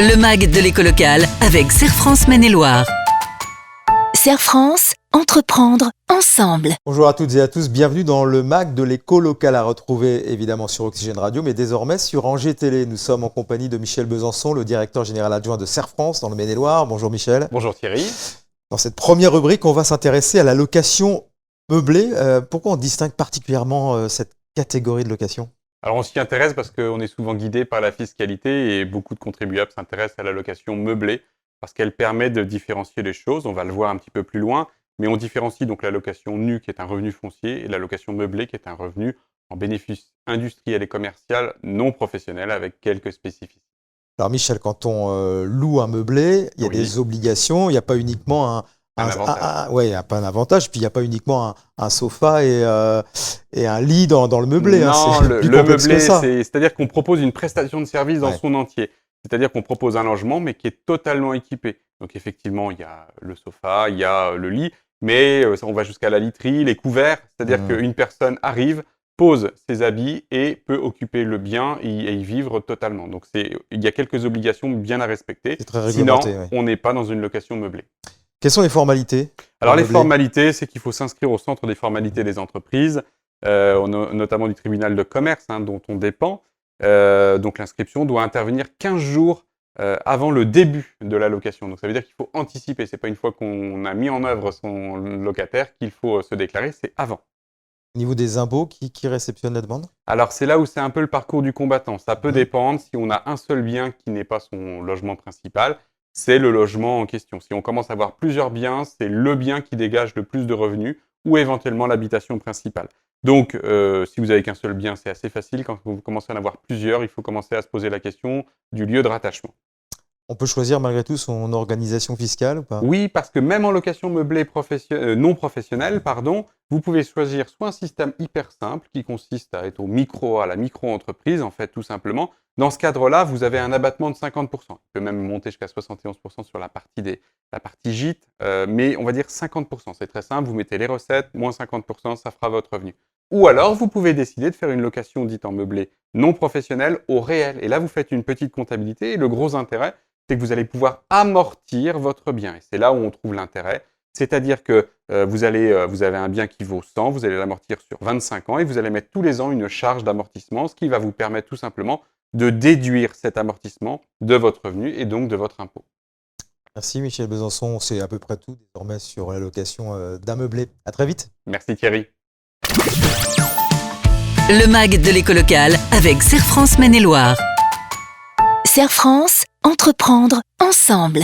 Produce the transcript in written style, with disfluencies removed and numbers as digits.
Le MAG de l'éco locale avec Serre France Maine-et-Loire. Serre France, entreprendre ensemble. Bonjour à toutes et à tous, bienvenue dans le MAG de l'éco locale à retrouver évidemment sur Oxygène Radio, mais désormais sur Angers Télé. Nous sommes en compagnie de Michel Besançon, le directeur général adjoint de Serre France dans le Maine-et-Loire. Bonjour Michel. Bonjour Thierry. Dans cette première rubrique, on va s'intéresser à la location meublée. Pourquoi on distingue particulièrement cette catégorie de location ? Alors on s'y intéresse parce qu'on est souvent guidé par la fiscalité et beaucoup de contribuables s'intéressent à la location meublée parce qu'elle permet de différencier les choses. On va le voir un petit peu plus loin, mais on différencie donc la location nue qui est un revenu foncier et la location meublée qui est un revenu en bénéfice industriel et commercial non professionnel avec quelques spécificités. Alors Michel, quand on loue un meublé, il y a des obligations, il n'y a pas uniquement pas un avantage, puis il n'y a pas uniquement un sofa et un lit dans le meublé. Non, le meublé, c'est-à-dire qu'on propose une prestation de service dans son entier. C'est-à-dire qu'on propose un logement, mais qui est totalement équipé. Donc effectivement, il y a le sofa, il y a le lit, mais on va jusqu'à la literie, les couverts. C'est-à-dire qu'une personne arrive, pose ses habits et peut occuper le bien et y vivre totalement. Donc il y a quelques obligations bien à respecter. C'est très réglementé. Sinon, on n'est pas dans une location meublée. Quelles sont les formalités ? Alors les formalités, c'est qu'il faut s'inscrire au centre des formalités des entreprises, notamment du tribunal de commerce dont on dépend. Donc l'inscription doit intervenir 15 jours avant le début de la location. Donc ça veut dire qu'il faut anticiper. Ce n'est pas une fois qu'on a mis en œuvre son locataire qu'il faut se déclarer, c'est avant. Au niveau des impôts, qui réceptionne la demande ? Alors c'est là où c'est un peu le parcours du combattant. Ça peut dépendre. Si on a un seul bien qui n'est pas son logement principal, c'est le logement en question. Si on commence à avoir plusieurs biens, c'est le bien qui dégage le plus de revenus ou éventuellement l'habitation principale. Donc, si vous n'avez qu'un seul bien, c'est assez facile. Quand vous commencez à en avoir plusieurs, il faut commencer à se poser la question du lieu de rattachement. On peut choisir malgré tout son organisation fiscale ou pas ? Oui, parce que même en location meublée non professionnelle, vous pouvez choisir soit un système hyper simple qui consiste à être à la micro-entreprise, en fait, tout simplement. Dans ce cadre-là, vous avez un abattement de 50%. Il peut même monter jusqu'à 71% sur la partie gîte, mais on va dire 50%. C'est très simple, vous mettez les recettes, moins 50%, ça fera votre revenu. Ou alors, vous pouvez décider de faire une location dite en meublé non professionnelle au réel. Et là, vous faites une petite comptabilité et le gros intérêt, c'est que vous allez pouvoir amortir votre bien. Et c'est là où on trouve l'intérêt. C'est-à-dire que vous avez un bien qui vaut 100, vous allez l'amortir sur 25 ans et vous allez mettre tous les ans une charge d'amortissement, ce qui va vous permettre tout simplement de déduire cet amortissement de votre revenu et donc de votre impôt. Merci Michel Besançon, c'est à peu près tout désormais sur la location d'un meublé. À très vite. Merci Thierry. Le MAG de l'éco locale avec Serre France Maine-et-Loire. Serre France, entreprendre ensemble.